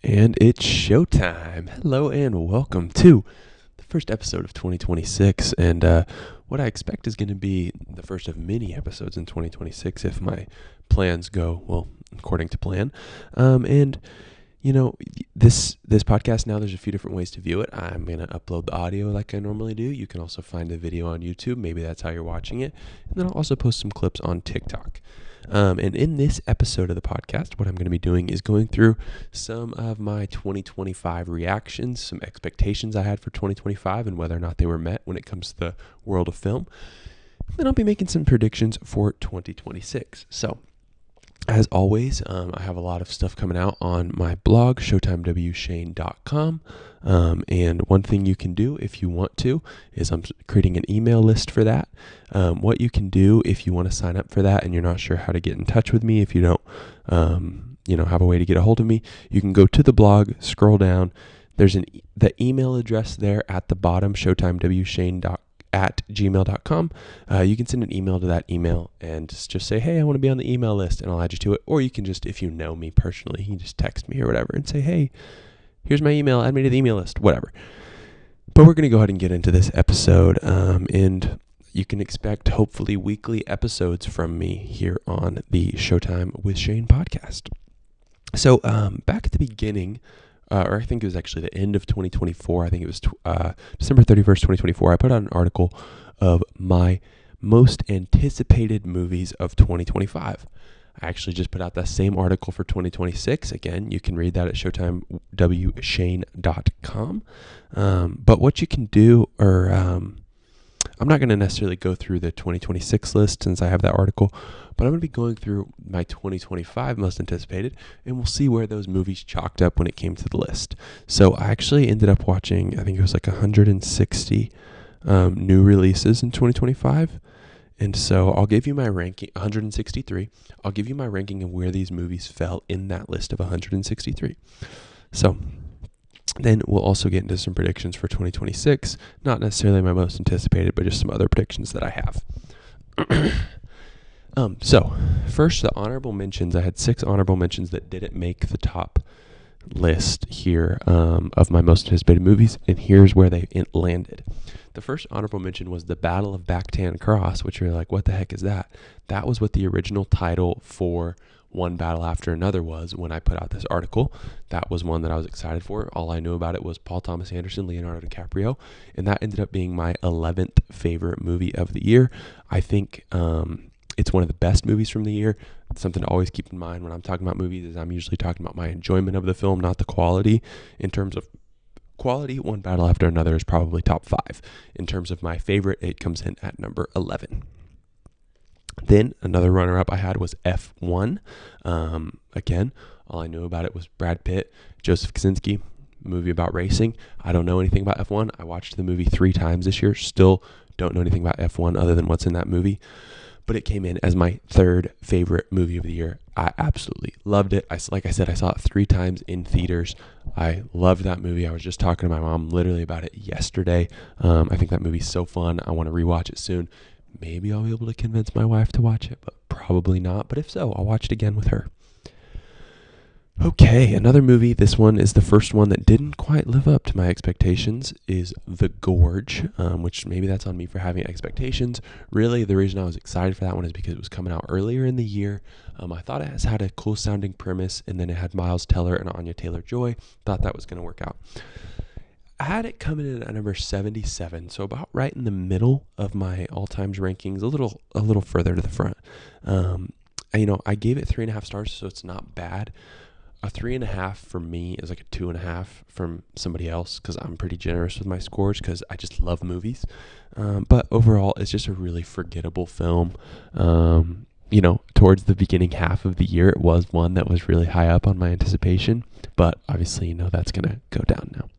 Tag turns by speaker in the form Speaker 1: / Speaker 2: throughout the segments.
Speaker 1: And it's showtime. Hello and welcome to the first episode of 2026. And what I expect is going to be the first of many episodes in 2026 if my plans go, well, according to plan. And you know, this podcast now, there's a few different ways to view it. I'm going to upload the audio like I normally do. You can also find the video on YouTube. Maybe that's how you're watching it. And then I'll also post some clips on TikTok. And in this episode of the podcast, what I'm going to be doing is going through some of my 2025 reactions, some expectations I had for 2025 and whether or not they were met when it comes to the world of film. Then I'll be making some predictions for 2026. So, as always, I have a lot of stuff coming out on my blog, showtimewshane.com. And one thing you can do if you want to is I'm creating an email list for that. What you can do if you want to sign up for that and you're not sure how to get in touch with me, if you don't, have a way to get a hold of me, you can go to the blog, scroll down. There's the email address there at the bottom, showtimewshane.gmail.com. You can send an email to that email and just say, hey, I want to be on the email list, and I'll add you to it. Or you can just, if you know me personally, you can just text me or whatever and say, hey, here's my email, add me to the email list, whatever. But we're going to go ahead and get into this episode, and you can expect hopefully weekly episodes from me here on the Showtime with Shane podcast. So back at the beginning, or I think it was actually the end of 2024. I think it was December 31st, 2024. I put out an article of my most anticipated movies of 2025. I actually just put out that same article for 2026. Again, you can read that at showtimewshane.com. But what you can do, I'm not going to necessarily go through the 2026 list since I have that article, but I'm going to be going through my 2025 most anticipated, and we'll see where those movies chalked up when it came to the list. So I actually ended up watching, I think it was like 160 new releases in 2025. And so I'll give you my ranking, 163. I'll give you my ranking of where these movies fell in that list of 163. So then we'll also get into some predictions for 2026. Not necessarily my most anticipated, but just some other predictions that I have. So first, the honorable mentions. I had 6 honorable mentions that didn't make the top list here of my most anticipated movies, and here's where they landed. The first honorable mention was the Battle of Bactan Cross, which you're like, what the heck is that? That was what the original title for One Battle After Another was when I put out this article. That was one that I was excited for. All I knew about it was Paul Thomas Anderson, Leonardo DiCaprio, and that ended up being my 11th favorite movie of the year. I think it's one of the best movies from the year. It's something to always keep in mind when I'm talking about movies is I'm usually talking about my enjoyment of the film, not the quality. In terms of quality, One Battle After Another is probably top 5. In terms of my favorite, it comes in at number 11. Then another runner-up I had was F1. Again, all I knew about it was Brad Pitt, Joseph Kosinski, movie about racing. I don't know anything about F1. I watched the movie 3 times this year. Still don't know anything about F1 other than what's in that movie. But it came in as my 3rd favorite movie of the year. I absolutely loved it. Like I said, I saw it 3 times in theaters. I loved that movie. I was just talking to my mom literally about it yesterday. I think that movie's so fun. I want to rewatch it soon. Maybe I'll be able to convince my wife to watch it, but probably not. But if so, I'll watch it again with her. Okay, another movie, this one is the first one that didn't quite live up to my expectations, is The Gorge, which maybe that's on me for having expectations. Really, the reason I was excited for that one is because it was coming out earlier in the year. I thought it had a cool sounding premise, and then it had Miles Teller and Anya Taylor-Joy. Thought that was going to work out. I had it coming in at number 77, so about right in the middle of my all-times rankings, a little further to the front. I gave it 3.5 stars, so it's not bad. A 3.5 for me is like a 2.5 from somebody else because I'm pretty generous with my scores because I just love movies. But overall, it's just a really forgettable film. Towards the beginning half of the year, it was one that was really high up on my anticipation. But obviously, that's going to go down now.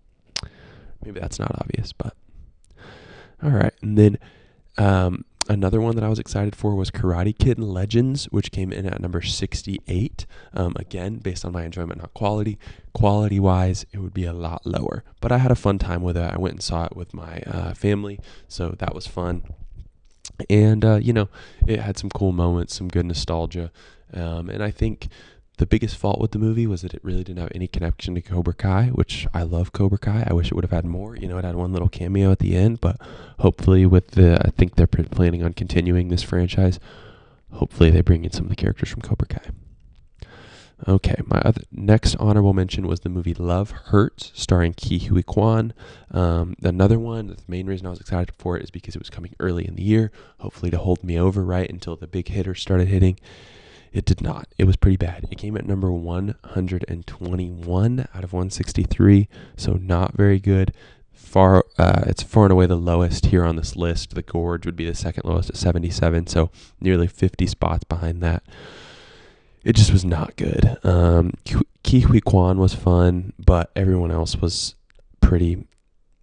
Speaker 1: Maybe that's not obvious, but all right. And then another one that I was excited for was Karate Kid Legends, which came in at number 68. Again, based on my enjoyment, not quality. Quality-wise, it would be a lot lower. But I had a fun time with it. I went and saw it with my family, so that was fun. And, it had some cool moments, some good nostalgia. And I think the biggest fault with the movie was that it really didn't have any connection to Cobra Kai, which I love Cobra Kai. I wish it would have had more. You know, it had one little cameo at the end, but hopefully I think they're planning on continuing this franchise. Hopefully they bring in some of the characters from Cobra Kai. Okay, my next honorable mention was the movie Love Hurts, starring Ke Huy Quan. Another one, the main reason I was excited for it is because it was coming early in the year, hopefully to hold me over right until the big hitters started hitting. It did not. It was pretty bad. It came at number 121 out of 163, so not very good. It's far and away the lowest here on this list. The Gorge would be the second lowest at 77, so nearly 50 spots behind that. It just was not good. Ke Huy Quan was fun, but everyone else was pretty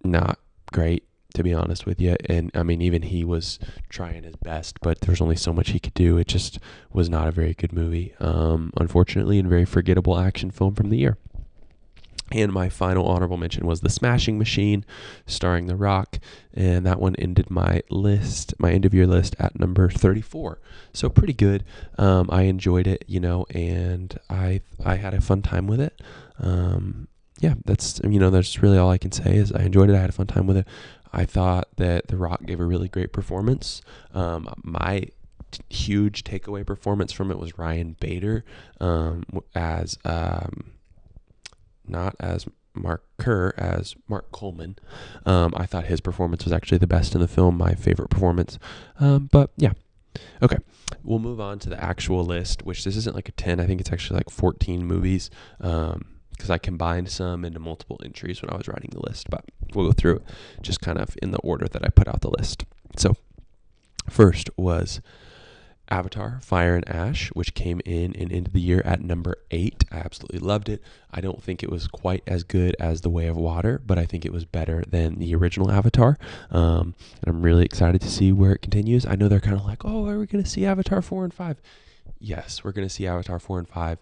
Speaker 1: not great, to be honest with you. And I mean, even he was trying his best, but there was only so much he could do. It just was not a very good movie, unfortunately, and very forgettable action film from the year. And my final honorable mention was The Smashing Machine, starring The Rock, and that one ended my end of year list at number 34. So pretty good. I enjoyed it, and I had a fun time with it. That's really all I can say is I enjoyed it. I had a fun time with it. I thought that The Rock gave a really great performance. My huge takeaway performance from it was Ryan Bader as not as Mark Kerr, as Mark Coleman. I thought his performance was actually the best in the film, my favorite performance. But yeah. Okay, we'll move on to the actual list, which this isn't like a 10. I think it's actually like 14 movies because I combined some into multiple entries when I was writing the list. But we'll go through it just kind of in the order that I put out the list. So first was Avatar, Fire and Ash, which came in and ended the year at number 8. I absolutely loved it. I don't think it was quite as good as The Way of Water, but I think it was better than the original Avatar. And I'm really excited to see where it continues. I know they're kind of like, oh, are we going to see Avatar 4 and 5? Yes, we're going to see Avatar 4 and 5,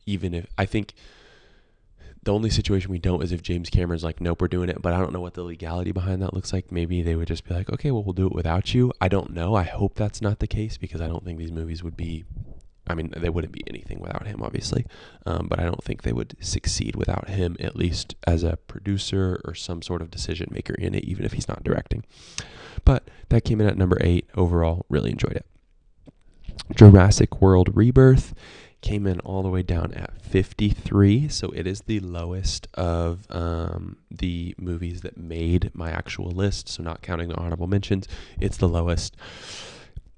Speaker 1: even if I think the only situation we don't is if James Cameron's like, nope, we're doing it. But I don't know what the legality behind that looks like. Maybe they would just be like, okay, well, we'll do it without you. I don't know. I hope that's not the case because I don't think these movies would be, they wouldn't be anything without him, obviously. But I don't think they would succeed without him, at least as a producer or some sort of decision maker in it, even if he's not directing. But that came in at number 8 overall. Really enjoyed it. Jurassic World Rebirth came in all the way down at 53, so it is the lowest of the movies that made my actual list, so not counting the honorable mentions, it's the lowest.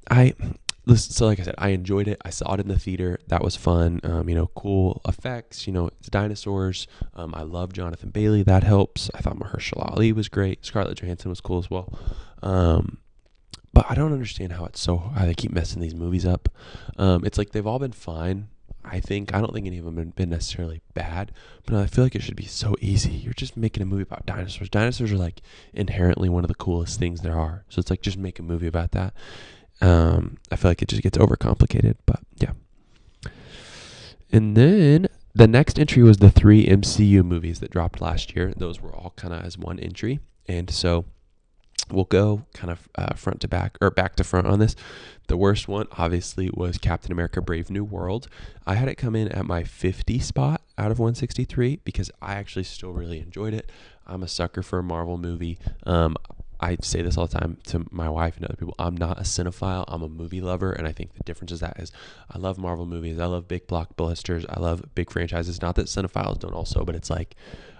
Speaker 1: So like I said, I enjoyed it. I saw it in the theater. That was fun. Cool effects, it's dinosaurs. I love Jonathan Bailey. That helps. I thought Mahershala Ali was great. Scarlett Johansson was cool as well. But I don't understand how they keep messing these movies up. It's like they've all been fine. I don't think any of them have been necessarily bad, but I feel like it should be so easy. You're just making a movie about dinosaurs. Dinosaurs are like inherently one of the coolest things there are. So it's like, just make a movie about that. I feel like it just gets overcomplicated, but yeah. And then the next entry was the 3 MCU movies that dropped last year. Those were all kind of as one entry. And so we'll go kind of front to back, or back to front on this. The worst one, obviously, was Captain America Brave New World. I had it come in at my 50 spot out of 163 because I actually still really enjoyed it. I'm a sucker for a Marvel movie. I say this all the time to my wife and other people. I'm not a cinephile. I'm a movie lover, and I think the difference is I love Marvel movies. I love big blockbusters. I love big franchises. Not that cinephiles don't also, but it's like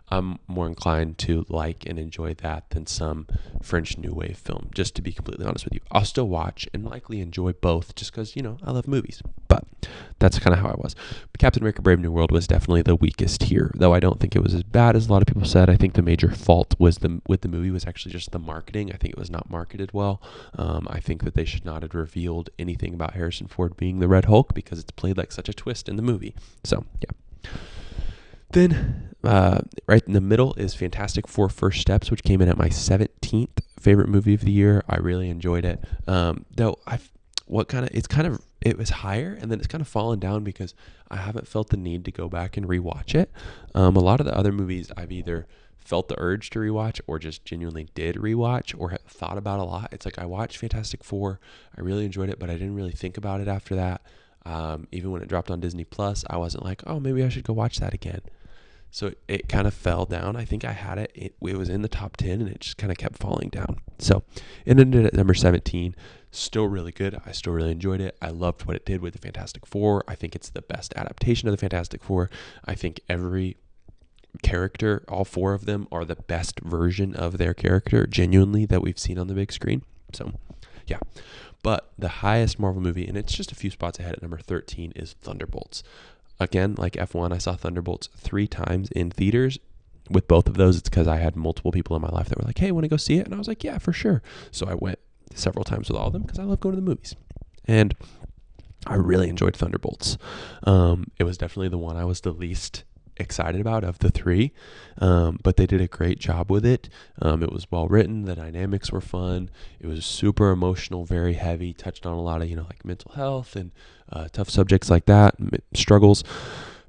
Speaker 1: I'm more inclined to like and enjoy that than some French New Wave film, just to be completely honest with you. I'll still watch and likely enjoy both just because, I love movies. But that's kind of how I was. But Captain America Brave New World was definitely the weakest here, though I don't think it was as bad as a lot of people said. I think the major fault with the movie was actually just the marketing. I think it was not marketed well. I think that they should not have revealed anything about Harrison Ford being the Red Hulk because it's played like such a twist in the movie. So, yeah. Then, right in the middle is Fantastic Four First Steps, which came in at my 17th favorite movie of the year. I really enjoyed it. Though it was higher, and then it's kind of fallen down because I haven't felt the need to go back and rewatch it. A lot of the other movies I've either felt the urge to rewatch or just genuinely did rewatch or have thought about a lot. It's like I watched Fantastic Four. I really enjoyed it, but I didn't really think about it after that. Even when it dropped on Disney Plus, I wasn't like, oh, maybe I should go watch that again. So it kind of fell down. I think I had it was in the top 10 and it just kind of kept falling down. So it ended at number 17. Still really good. I still really enjoyed it. I loved what it did with the Fantastic Four. I think it's the best adaptation of the Fantastic Four. I think every character, all four of them, are the best version of their character, genuinely, that we've seen on the big screen. So yeah. But the highest Marvel movie, and it's just a few spots ahead at number 13, is Thunderbolts. Again, like F1, I saw Thunderbolts 3 times in theaters. With both of those, it's because I had multiple people in my life that were like, hey, want to go see it? And I was like, yeah, for sure. So I went several times with all of them because I love going to the movies. And I really enjoyed Thunderbolts. It was definitely the one I was the least excited about of the 3, but they did a great job with it. It was well written. The dynamics were fun. It was super emotional, very heavy, touched on a lot of, like mental health and tough subjects like that, struggles.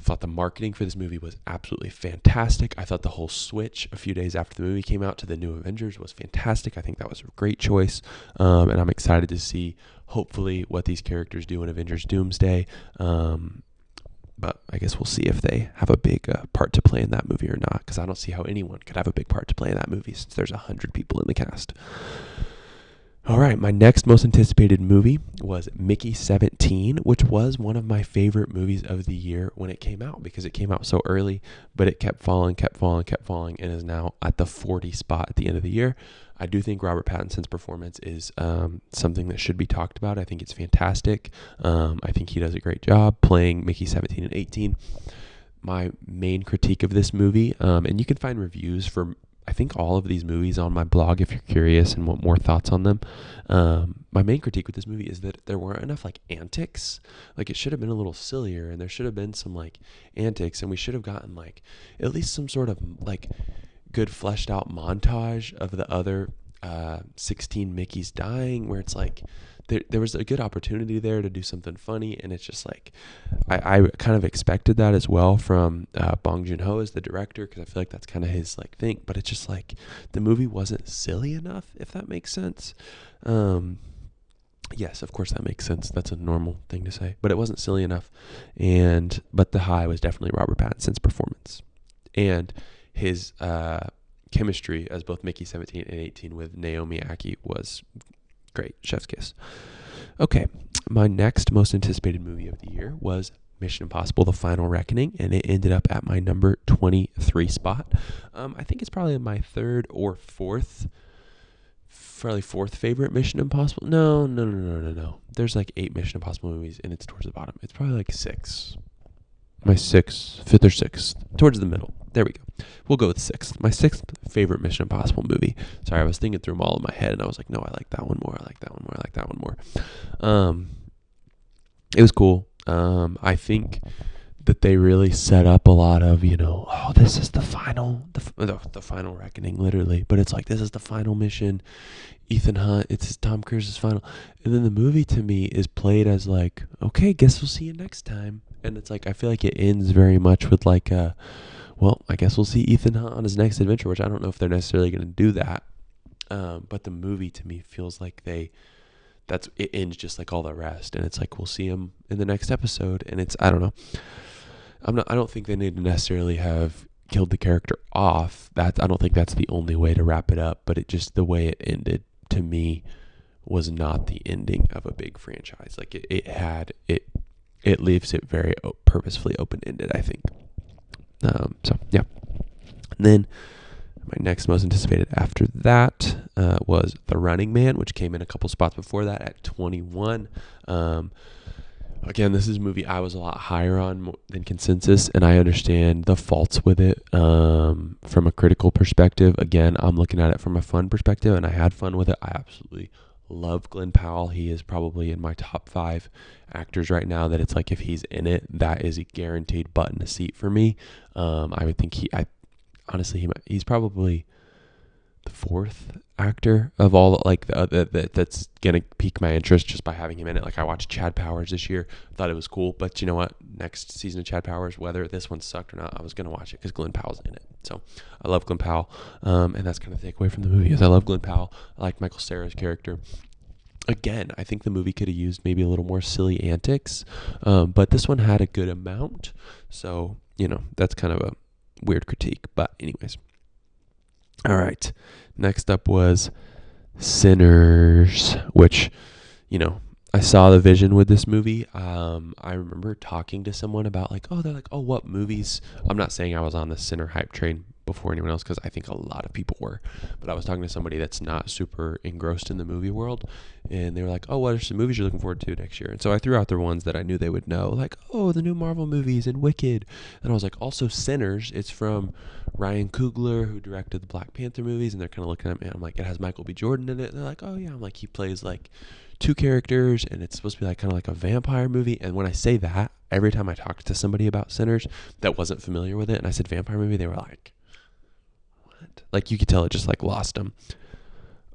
Speaker 1: Thought the marketing for this movie was absolutely fantastic. I thought the whole switch a few days after the movie came out to the new Avengers was fantastic. I think that was a great choice, and I'm excited to see hopefully what these characters do in Avengers Doomsday. But I guess we'll see if they have a big part to play in that movie or not, because I don't see how anyone could have a big part to play in that movie since there's 100 people in the cast. All right, my next most anticipated movie was Mickey 17, which was one of my favorite movies of the year when it came out, because it came out so early, but it kept falling, and is now at the 40 spot at the end of the year. I do think Robert Pattinson's performance is something that should be talked about. I think it's fantastic. I think he does a great job playing Mickey 17 and 18. My main critique of this movie, and you can find reviews for I think all of these movies on my blog if you're curious and want more thoughts on them. My main critique with this movie is that there weren't enough antics. It should have been a little sillier, and there should have been some antics, and we should have gotten at least some sort of good fleshed out montage of the other 16 Mickeys dying, where it's there was a good opportunity there to do something funny, and it's just I kind of expected that as well from Bong Joon-ho as the director, because I feel like that's kind of his thing, but it's just the movie wasn't silly enough, if that makes sense. Yes, of course that makes sense. That's a normal thing to say, but it wasn't silly enough, but the high was definitely Robert Pattinson's performance and his chemistry as both Mickey 17 and 18 with Naomi Ackie was great. Chef's kiss. Okay, my next most anticipated movie of the year was Mission Impossible: The Final Reckoning, and it ended up at my number 23 spot. I think it's probably my third or fourth favorite Mission Impossible. No. There's 8 Mission Impossible movies, and it's towards the bottom. It's probably 6. My fifth or sixth, towards the middle. There we go. We'll go with 6th. My 6th favorite Mission Impossible movie. Sorry, I was thinking through them all in my head, and I was like, no, I like that one more. I like that one more. I like that one more. It was cool. I think that they really set up a lot of, this is the final reckoning, literally. But it's this is the final mission. Ethan Hunt, it's Tom Cruise's final. And then the movie to me is played as okay, guess we'll see you next time. And it's I feel like it ends very much with well, I guess we'll see Ethan Hunt on his next adventure, which I don't know if they're necessarily going to do that. But the movie to me feels it ends just like all the rest. And it's we'll see him in the next episode. And it's, I don't know. I don't think they need to necessarily have killed the character off. I don't think that's the only way to wrap it up, but the way it ended to me was not the ending of a big franchise. It leaves it very purposefully open-ended, I think. So yeah. And then my next most anticipated after that was The Running Man, which came in a couple spots before that at 21. Again, this is a movie I was a lot higher on than consensus, and I understand the faults with it from a critical perspective. Again, I'm looking at it from a fun perspective, and I had fun with it. I absolutely love Glenn Powell. He is probably in my top 5 actors right now that it's if he's in it, that is a guaranteed button a seat for me. I would think he's probably the 4th actor of all that's gonna pique my interest just by having him in it. I watched Chad Powers this year, thought it was cool, but you know what, next season of Chad Powers, whether this one sucked or not, I was gonna watch it because Glenn Powell's in it. So I love Glenn Powell, and that's kind of the takeaway from the movie is I love Glenn Powell. I like Michael Cera's character. again, I think the movie could have used maybe a little more silly antics, but this one had a good amount. So, that's kind of a weird critique. But anyways. All right. Next up was Sinners, which, I saw the vision with this movie. I remember talking to someone about they're like, oh, what movies? I'm not saying I was on the Sinner hype train before anyone else, because I think a lot of people were, but I was talking to somebody that's not super engrossed in the movie world, and they were like, oh, what are some movies you're looking forward to next year? And so I threw out the ones that I knew they would know, like, oh, the new Marvel movies and Wicked. And I was like, also Sinners. It's from Ryan Coogler, who directed the Black Panther movies, and they're kind of looking at me, and I'm like, it has Michael B. Jordan in it. And they're like, oh yeah. I'm like, he plays like two characters, and it's supposed to be like kind of like a vampire movie. And when I say that, every time I talked to somebody about Sinners that wasn't familiar with it, and I said vampire movie, they were like, what? Like, you could tell it just like lost them.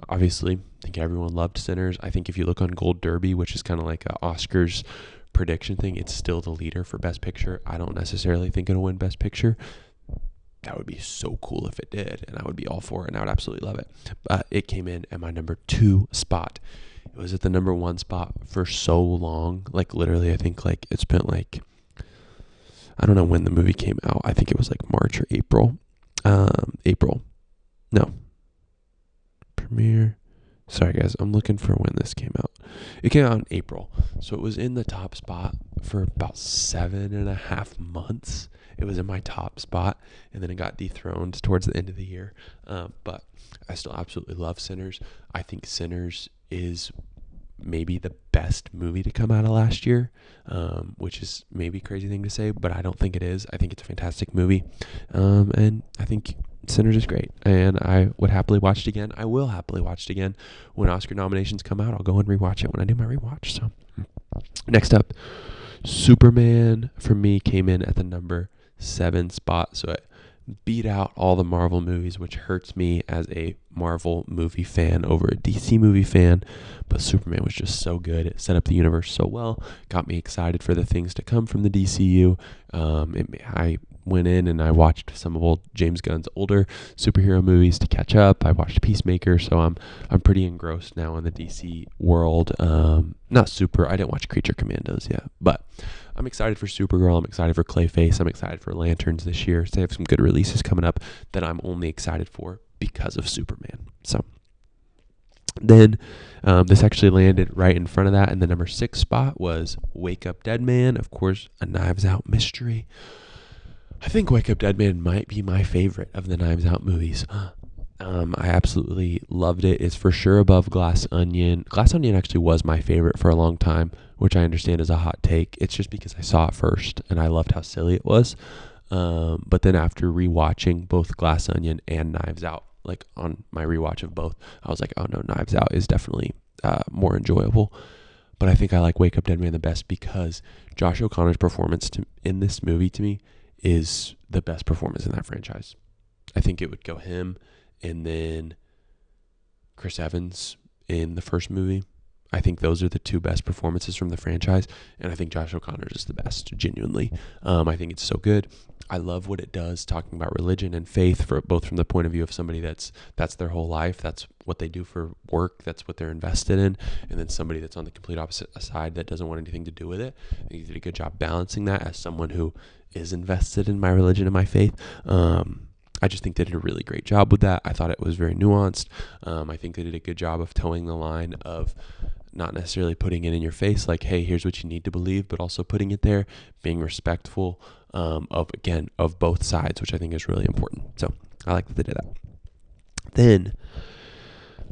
Speaker 1: Obviously, I think everyone loved Sinners. I think if you look on Gold Derby, which is kind of like an Oscars prediction thing, it's still the leader for Best Picture. I don't necessarily think it'll win Best Picture. That would be so cool if it did, and I would be all for it, and I would absolutely love it. But it came in at my number 2 spot. It was at the number 1 spot for so long. Like, literally, I think it's been I don't know when the movie came out. I think it was March or April. April. No. Premiere. Sorry, guys. I'm looking for when this came out. It came out in April. So it was in the top spot for about 7.5 months. It was in my top spot, and then it got dethroned towards the end of the year. But I still absolutely love Sinners. I think Sinners is maybe the best movie to come out of last year, which is maybe a crazy thing to say, but I don't think it is. I think it's a fantastic movie, and I think Sinners is great, and I would happily watch it again. I will happily watch it again when Oscar nominations come out. I'll go and rewatch it when I do my rewatch. So next up, Superman for me came in at the number 7 spot, so it beat out all the Marvel movies, which hurts me as a Marvel movie fan over a DC movie fan. But Superman was just so good. It set up the universe so well, got me excited for the things to come from the DCU. I went in and I watched some of old James Gunn's older superhero movies to catch up. I watched Peacemaker, so I'm pretty engrossed now in the DC world. Not super. I didn't watch Creature Commandos yet, but I'm excited for Supergirl. I'm excited for Clayface. I'm excited for Lanterns this year. So they have some good releases coming up that I'm only excited for because of Superman. So then this actually landed right in front of that, and the number 6 spot was Wake Up Dead Man. Of course, a Knives Out mystery. I think Wake Up Dead Man might be my favorite of the Knives Out movies. I absolutely loved it. It's for sure above Glass Onion. Glass Onion actually was my favorite for a long time, which I understand is a hot take. It's just because I saw it first and I loved how silly it was. But then after rewatching both Glass Onion and Knives Out, on my rewatch of both, I was like, oh no, Knives Out is definitely more enjoyable. But I think I like Wake Up Dead Man the best because Josh O'Connor's performance in this movie to me is the best performance in that franchise. I think it would go him and then Chris Evans in the first movie. I think those are the 2 best performances from the franchise, and I think Josh O'Connor is the best, genuinely. I think it's so good. I love what it does, talking about religion and faith, for both from the point of view of somebody that's their whole life, that's what they do for work, that's what they're invested in, and then somebody that's on the complete opposite side that doesn't want anything to do with it. I think he did a good job balancing that as someone who is invested in my religion and my faith. I just think they did a really great job with that. I thought it was very nuanced. I think they did a good job of towing the line of not necessarily putting it in your face like, hey, here's what you need to believe, but also putting it there, being respectful of both sides, which I think is really important. So I like that they did that. Then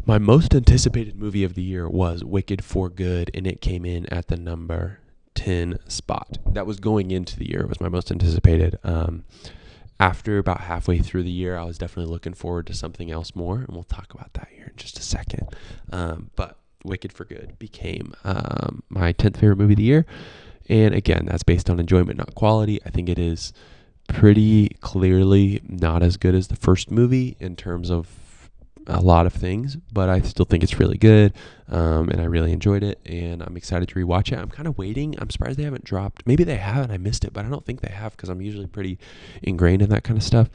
Speaker 1: my most anticipated movie of the year was Wicked for Good, and it came in at the number 10 spot. That was going into the year. It was my most anticipated. After about halfway through the year, I was definitely looking forward to something else more, and we'll talk about that here in just a second. But Wicked for Good became my 10th favorite movie of the year. And again, that's based on enjoyment, not quality. I think it is pretty clearly not as good as the first movie in terms of a lot of things, but I still think it's really good, and I really enjoyed it, and I'm excited to rewatch it. I'm kind of waiting. I'm surprised they haven't dropped. Maybe they have and I missed it, but I don't think they have because I'm usually pretty ingrained in that kind of stuff.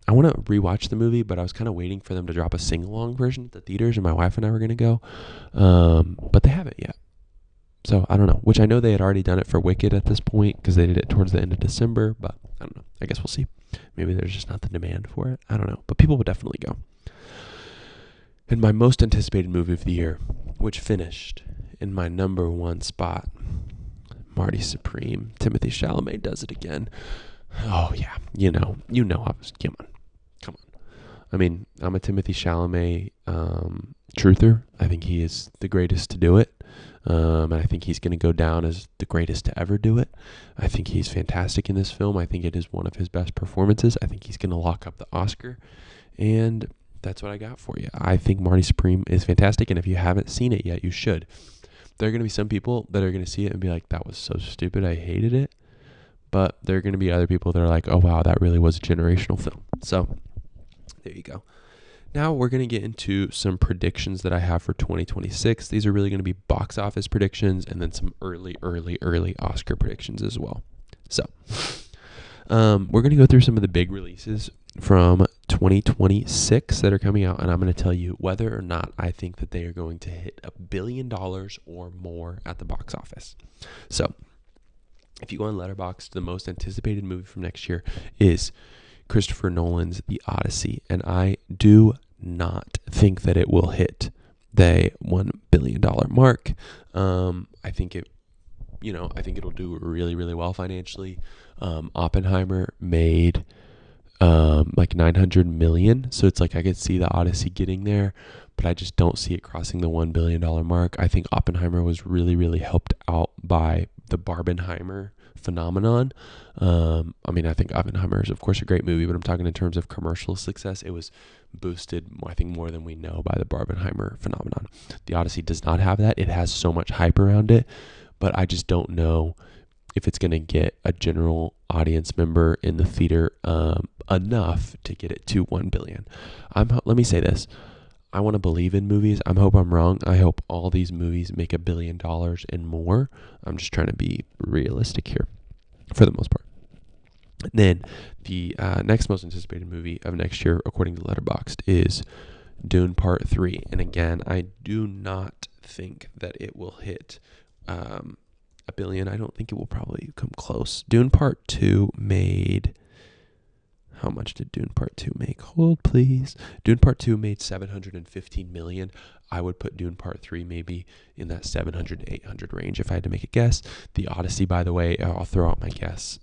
Speaker 1: I want to rewatch the movie, but I was kind of waiting for them to drop a sing-along version at the theaters, and my wife and I were going to go. But they haven't yet. So I don't know, which I know they had already done it for Wicked at this point because they did it towards the end of December, but I don't know. I guess we'll see. Maybe there's just not the demand for it. I don't know, but people will definitely go. And my most anticipated movie of the year, which finished in my number one spot, Marty Supreme. Timothée Chalamet does it again. Oh yeah, come on. I mean, I'm a Timothée Chalamet truther. I think he is the greatest to do it. And I think he's going to go down as the greatest to ever do it. I think he's fantastic in this film. I think it is one of his best performances. I think he's going to lock up the Oscar. And that's what I got for you. I think Marty Supreme is fantastic. And if you haven't seen it yet, you should. There are going to be some people that are going to see it and be like, that was so stupid, I hated it. But there are going to be other people that are like, oh, wow, that really was a generational film. So there you go. Now we're going to get into some predictions that I have for 2026. These are really going to be box office predictions and then some early Oscar predictions as well. So we're going to go through some of the big releases from 2026 that are coming out, and I'm going to tell you whether or not I think that they are going to hit $1 billion or more at the box office. So if you go on Letterboxd, the most anticipated movie from next year is Christopher Nolan's The Odyssey, and I do not think that it will hit the $1 billion mark. I think it'll do really, really well financially. Oppenheimer made like 900 million, so it's like I could see The Odyssey getting there, but I just don't see it crossing the $1 billion mark. I think Oppenheimer was really, really helped out by the Barbenheimer phenomenon. I think Oppenheimer is, of course, a great movie, but I'm talking in terms of commercial success. It was boosted, I think, more than we know by the Barbenheimer phenomenon. The Odyssey does not have that. It has so much hype around it, but I just don't know if it's going to get a general audience member in the theater enough to get it to 1 billion. Let me say this. I want to believe in movies. I hope I'm wrong. I hope all these movies make $1 billion and more. I'm just trying to be realistic here for the most part. Then the next most anticipated movie of next year, according to Letterboxd, is Dune Part 3. And again, I do not think that it will hit $1 billion. I don't think it will probably come close. Dune Part 2 made... How much did Dune Part 2 make? Hold, please. Dune Part 2 made $715 million. I would put Dune Part 3 maybe in that 700 to 800 range if I had to make a guess. The Odyssey, by the way, I'll throw out my guess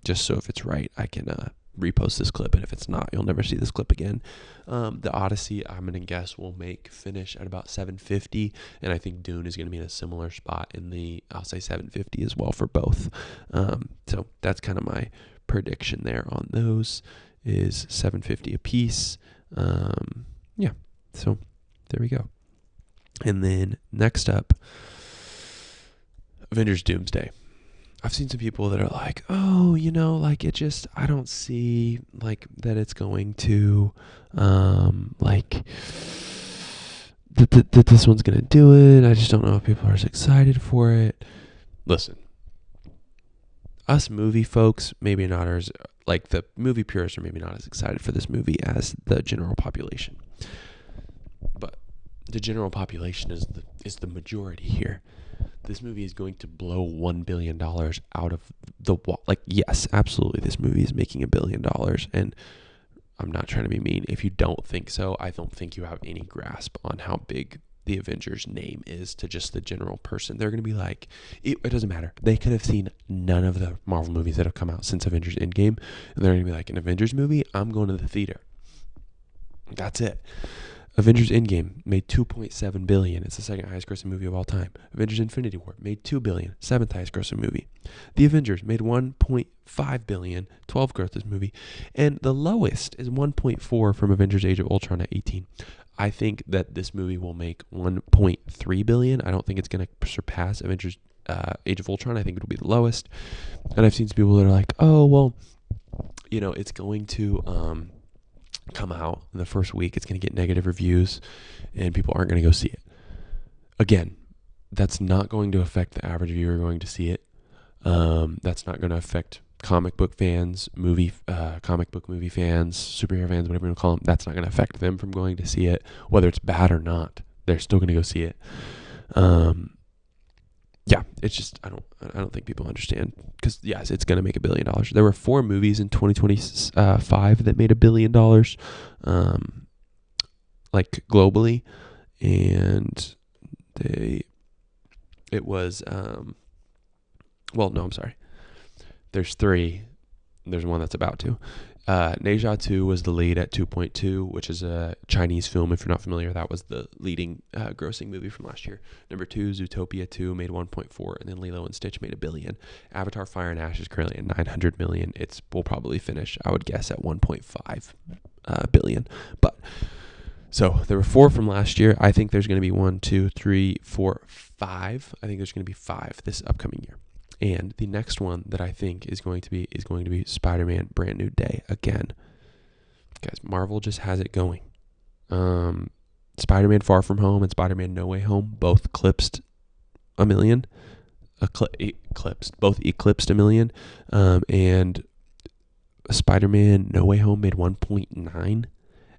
Speaker 1: just so if it's right, I can repost this clip. And if it's not, you'll never see this clip again. The Odyssey, I'm going to guess, will finish at about 750. And I think Dune is going to be in a similar spot I'll say 750 as well for both. So that's kind of my prediction there on those is 750 a piece. So there we go. And then next up, Avengers Doomsday. I've seen some people that are like, oh, I don't see like that it's going to that this one's going to do it. I just don't know if people are as excited for it. Listen, us movie folks, maybe not as, like the movie purists are maybe not as excited for this movie as the general population. But the general population is the majority here. This movie is going to blow $1 billion out of the wall. Like, yes, absolutely, this movie is making $1 billion. And I'm not trying to be mean. If you don't think so, I don't think you have any grasp on how big the Avengers name is to just the general person. They're going to be like, it doesn't matter. They could have seen none of the Marvel movies that have come out since Avengers Endgame. And they're going to be like, an Avengers movie? I'm going to the theater. That's it. Avengers Endgame made $2.7 billion. It's the second highest grossing movie of all time. Avengers Infinity War made $2 billion, seventh highest grossing movie. The Avengers made $1.5 billion, 12th grossest movie. And the lowest is 1.4 from Avengers Age of Ultron at 18. I think that this movie will make 1.3 billion. I don't think it's going to surpass Avengers Age of Ultron. I think it'll be the lowest. And I've seen some people that are like, oh, well, it's going to come out in the first week. It's going to get negative reviews and people aren't going to go see it. Again, that's not going to affect the average viewer going to see it. That's not going to affect comic book fans, comic book movie fans, superhero fans, whatever you want to call them, that's not going to affect them from going to see it, whether it's bad or not. They're still going to go see it. Yeah, it's just I don't think people understand, because yes, it's going to make $1 billion. There were 4 movies in 2025 that made $1 billion, like globally, and it was well, no, I'm sorry. There's 3. There's one that's about to. Ne Zha 2 was the lead at 2.2, which is a Chinese film. If you're not familiar, that was the leading grossing movie from last year. Number 2, Zootopia 2 made 1.4, and then Lilo and Stitch made $1 billion. Avatar: Fire and Ash is currently at $900 million. Will probably finish, I would guess, at 1.5 billion. But so there were 4 from last year. I think there's going to be 1, 2, 3, 4, 5. I think there's going to be 5 this upcoming year. And the next one that I think is going to be Spider-Man Brand New Day again. Guys, Marvel just has it going. Spider-Man Far From Home and Spider-Man No Way Home both eclipsed $1 million. Both eclipsed $1 million. And Spider-Man No Way Home made 1.9,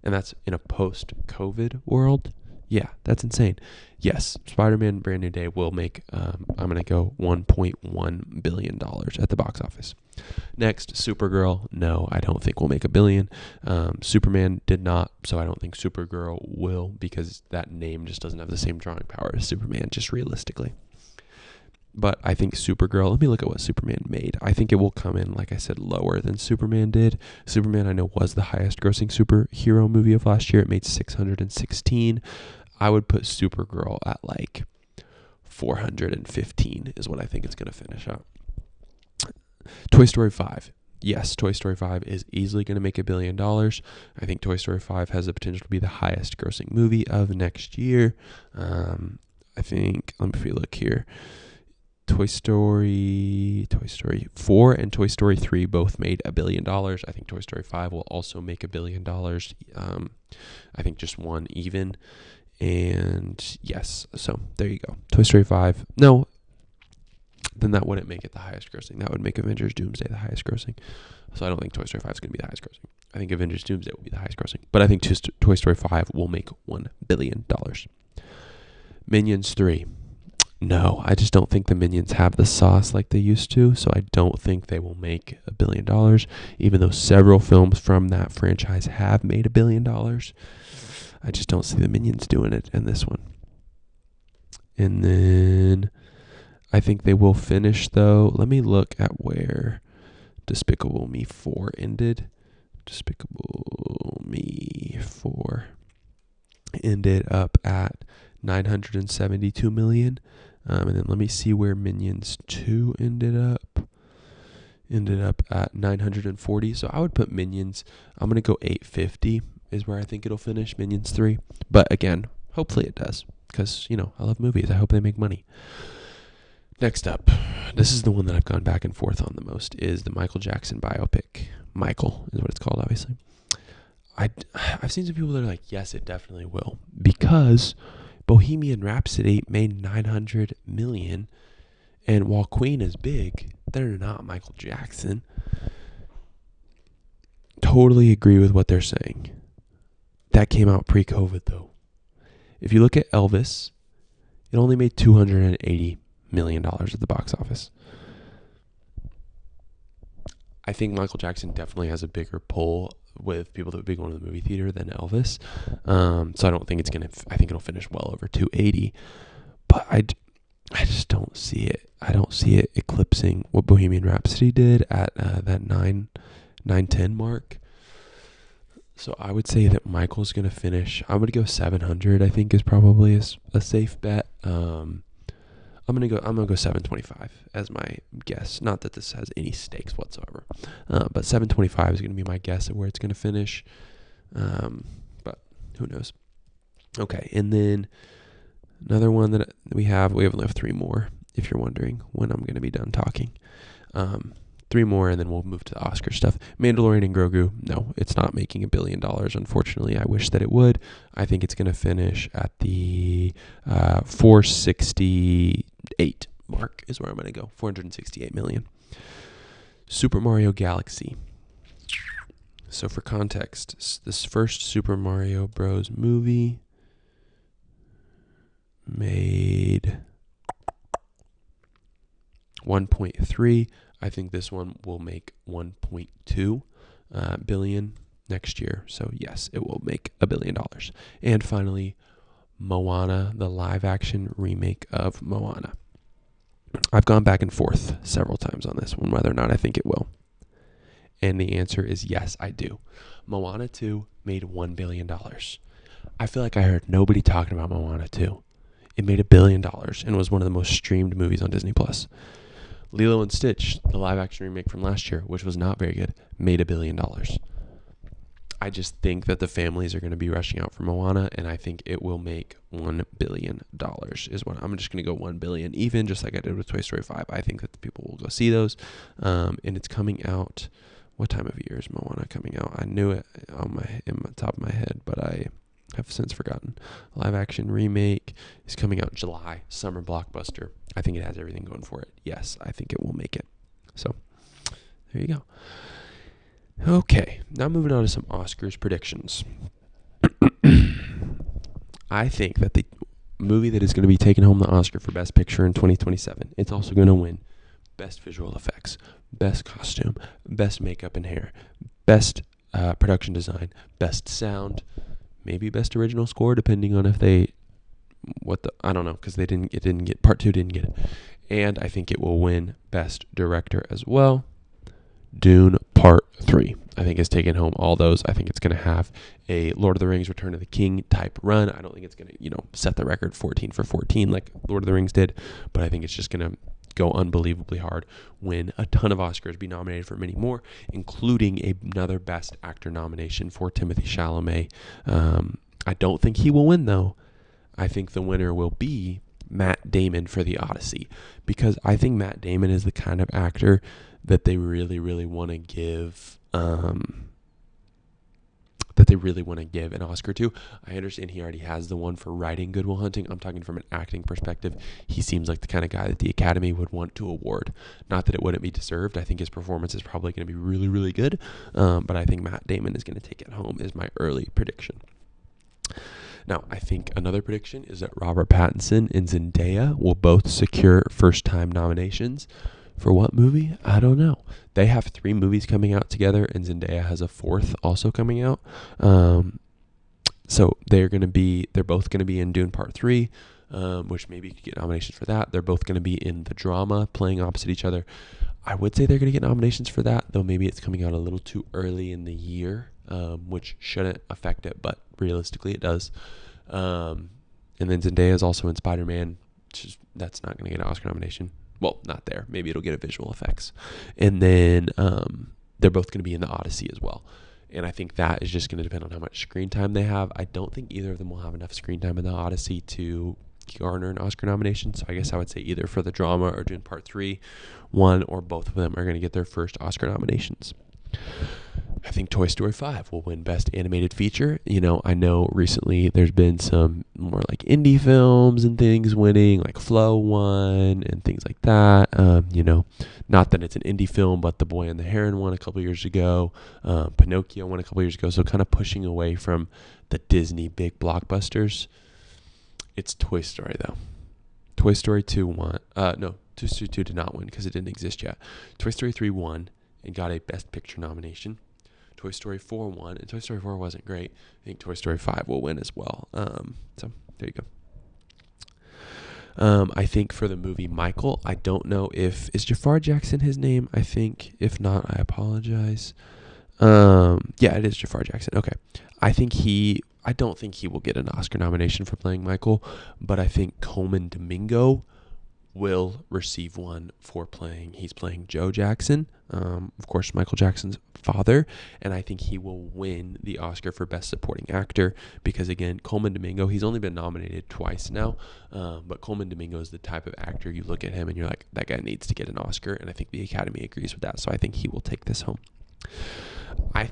Speaker 1: and that's in a post-COVID world. Yeah, that's insane. Yes, Spider-Man Brand New Day will make, I'm going to go $1.1 billion at the box office. Next, Supergirl. No, I don't think will make $1 billion. Superman did not, so I don't think Supergirl will, because that name just doesn't have the same drawing power as Superman, just realistically. But I think Supergirl, let me look at what Superman made. I think it will come in, like I said, lower than Superman did. Superman, I know, was the highest grossing superhero movie of last year. It made 616. I would put Supergirl at like 415 is what I think it's going to finish up. Toy Story 5. Yes, Toy Story 5 is easily going to make $1 billion. I think Toy Story 5 has the potential to be the highest grossing movie of next year. I think, let me look here. Toy Story 4 and Toy Story 3 both made $1 billion. I think Toy Story 5 will also make $1 billion. I think just one even. And yes, so there you go. Toy Story 5. No, then that wouldn't make it the highest grossing. That would make Avengers Doomsday the highest grossing. So I don't think Toy Story 5 is going to be the highest grossing. I think Avengers Doomsday will be the highest grossing. But I think Toy Story 5 will make $1 billion. Minions 3. No, I just don't think the Minions have the sauce like they used to, so I don't think they will make $1 billion, even though several films from that franchise have made $1 billion. I just don't see the Minions doing it in this one. And then I think they will finish, though. Let me look at where Despicable Me 4 ended. Despicable Me 4 ended up at $972 million. And then let me see where Minions 2 ended up. Ended up at 940. So I would put Minions, I'm going to go 850 is where I think it'll finish, Minions 3. But again, hopefully it does, because, you know, I love movies. I hope they make money. Next up, this is the one that I've gone back and forth on the most, is the Michael Jackson biopic. Michael is what it's called, obviously. I've seen some people that are like, yes, it definitely will, because Bohemian Rhapsody made $900 million, and while Queen is big, they're not Michael Jackson. Totally agree with what they're saying. That came out pre-COVID, though. If you look at Elvis, it only made $280 million at the box office. I think Michael Jackson definitely has a bigger pull with people that would be going to the movie theater than Elvis. So I don't think I think it'll finish well over 280. But I just don't see it. I don't see it eclipsing what Bohemian Rhapsody did at that 910 mark. So I would say that Michael's going to finish. I'm going to go 700, I think, is probably a safe bet. I'm gonna go 725 as my guess. Not that this has any stakes whatsoever, but 725 is gonna be my guess at where it's gonna finish. But who knows? Okay, and then another one that we have left 3 more. If you're wondering when I'm gonna be done talking, 3 more, and then we'll move to the Oscar stuff. Mandalorian and Grogu. No, it's not making $1 billion. Unfortunately, I wish that it would. I think it's gonna finish at the 468 mark is where I'm going to go. 468 million. Super Mario Galaxy. So for context, this first Super Mario Bros. Movie made 1.3. I think this one will make 1.2 billion next year. So yes, it will make $1 billion. And finally, Moana, the live action remake of Moana. I've gone back and forth several times on this one, whether or not I think it will. And the answer is yes, I do. Moana 2 made $1 billion. I feel like I heard nobody talking about Moana 2. It made $1 billion and was one of the most streamed movies on Disney+. Lilo and Stitch, the live-action remake from last year, which was not very good, made $1 billion. I just think that the families are going to be rushing out for Moana, and I think it will make $1 billion is what I'm just going to go $1 billion, even just like I did with Toy Story 5. I think that the people will go see those, and it's coming out. What time of year is Moana coming out? I knew it in my top of my head, but I have since forgotten. Live action remake is coming out July, summer blockbuster. I think it has everything going for it. Yes, I think it will make it. So there you go. Okay, now moving on to some Oscars predictions. I think that the movie that is going to be taking home the Oscar for Best Picture in 2027, it's also going to win Best Visual Effects, Best Costume, Best Makeup and Hair, Best Production Design, Best Sound, maybe Best Original Score, depending on if they, I don't know, because it didn't get, Part 2 didn't get it. And I think it will win Best Director as well. Dune Part 3, I think, is taking home all those. I think it's going to have a Lord of the Rings Return of the King type run. I don't think it's going to, set the record 14 for 14 like Lord of the Rings did, but I think it's just going to go unbelievably hard, win a ton of Oscars, be nominated for many more, including another Best Actor nomination for Timothée Chalamet. I don't think he will win, though. I think the winner will be Matt Damon for The Odyssey, because I think Matt Damon is the kind of actor that they really, really want to give an Oscar to. I understand he already has the one for writing Good Will Hunting. I'm talking from an acting perspective. He seems like the kind of guy that the Academy would want to award. Not that it wouldn't be deserved. I think his performance is probably going to be really, really good. But I think Matt Damon is going to take it home is my early prediction. Now, I think another prediction is that Robert Pattinson and Zendaya will both secure first-time nominations. For what movie? I don't know. They have 3 movies coming out together, and Zendaya has a 4th also coming out. So they're both going to be in Dune Part 3, which maybe could get nominations for that. They're both going to be in the drama, playing opposite each other. I would say they're going to get nominations for that, though maybe it's coming out a little too early in the year, which shouldn't affect it, but realistically it does. And then Zendaya is also in Spider-Man. That's not going to get an Oscar nomination. Well, not there. Maybe it'll get a visual effects. And then they're both going to be in The Odyssey as well. And I think that is just going to depend on how much screen time they have. I don't think either of them will have enough screen time in The Odyssey to garner an Oscar nomination. So I guess I would say either for the drama or Dune Part 3, one or both of them are going to get their first Oscar nominations. I think Toy Story 5 will win Best Animated Feature. I know recently there's been some more like indie films and things winning, like Flow won and things like that. Not that it's an indie film, but The Boy and the Heron won a couple years ago. Pinocchio won a couple years ago. So kind of pushing away from the Disney big blockbusters. It's Toy Story, though. Toy Story 2 won. No, Toy Story 2 did not win because it didn't exist yet. Toy Story 3 won and got a Best Picture nomination. Toy Story 4 won, and Toy Story 4 wasn't great. I think Toy Story 5 will win as well. So there you go. I think for the movie Michael, I don't know is Jafar Jackson his name? I think. If not, I apologize. Yeah, it is Jafar Jackson. Okay. I don't think he will get an Oscar nomination for playing Michael, but I think Coleman Domingo will receive one for he's playing Joe Jackson, of course, Michael Jackson's father, and I think he will win the Oscar for Best Supporting Actor because, again, Coleman Domingo, he's only been nominated twice now, but Coleman Domingo is the type of actor you look at him and you're like, that guy needs to get an Oscar, and I think the Academy agrees with that, so I think he will take this home. I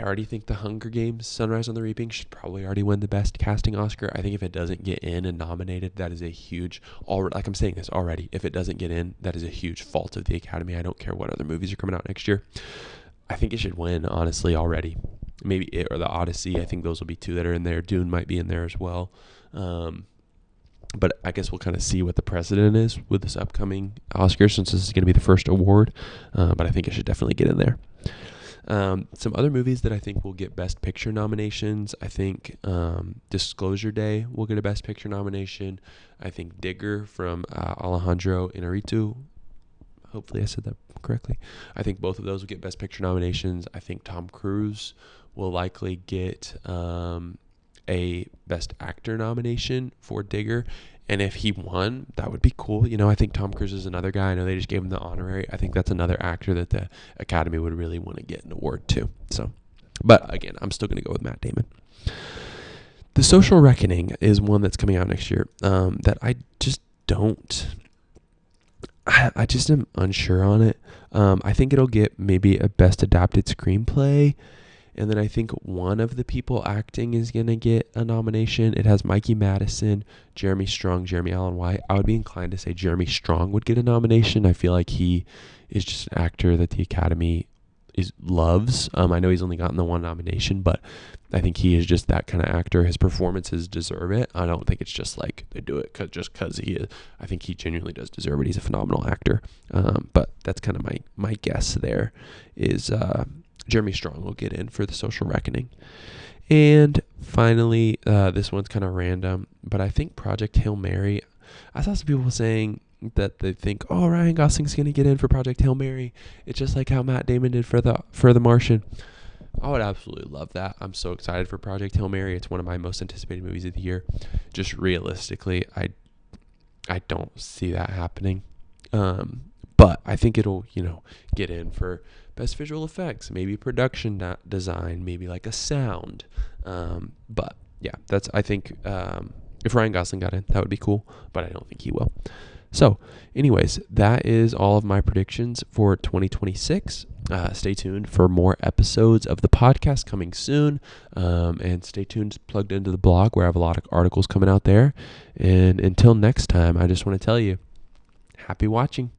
Speaker 1: already think the Hunger Games Sunrise on the Reaping should probably already win the Best Casting Oscar. I think if it doesn't get in and nominated, that is a huge, like I'm saying this already, if it doesn't get in, that is a huge fault of the Academy. I don't care what other movies are coming out next year. I think it should win, honestly, already. Maybe it or the Odyssey. I think those will be two that are in there. Dune might be in there as well. But I guess we'll kind of see what the precedent is with this upcoming Oscar, since this is going to be the first award. But I think it should definitely get in there. Some other movies that I think will get Best Picture nominations. I think Disclosure Day will get a Best Picture nomination. I think Digger from Alejandro Inarritu. Hopefully I said that correctly. I think both of those will get Best Picture nominations. I think Tom Cruise will likely get a Best Actor nomination for Digger. And if he won, that would be cool. I think Tom Cruise is another guy. I know they just gave him the honorary. I think that's another actor that the Academy would really want to get an award to. So, but again, I'm still going to go with Matt Damon. The Social Reckoning is one that's coming out next year that I just don't. I just am unsure on it. I think it'll get maybe a Best Adapted Screenplay. And then I think one of the people acting is going to get a nomination. It has Mikey Madison, Jeremy Strong, Jeremy Allen White. I would be inclined to say Jeremy Strong would get a nomination. I feel like he is just an actor that the Academy loves. I know he's only gotten the one nomination, but I think he is just that kind of actor. His performances deserve it. I don't think it's just like they do it just because he is. I think he genuinely does deserve it. He's a phenomenal actor. But that's kind of my guess there is Jeremy Strong will get in for The Social Reckoning. And finally, this one's kind of random, but I think Project Hail Mary. I saw some people saying that they think, Ryan Gosling's going to get in for Project Hail Mary. It's just like how Matt Damon did for the Martian. I would absolutely love that. I'm so excited for Project Hail Mary. It's one of my most anticipated movies of the year. Just realistically, I don't see that happening. But I think it'll, get in for Best Visual Effects, maybe production design, maybe like a sound. But yeah, I think if Ryan Gosling got in, that would be cool, but I don't think he will. So anyways, that is all of my predictions for 2026. Stay tuned for more episodes of the podcast coming soon. And stay tuned, plugged into the blog where I have a lot of articles coming out there. And until next time, I just want to tell you, happy watching.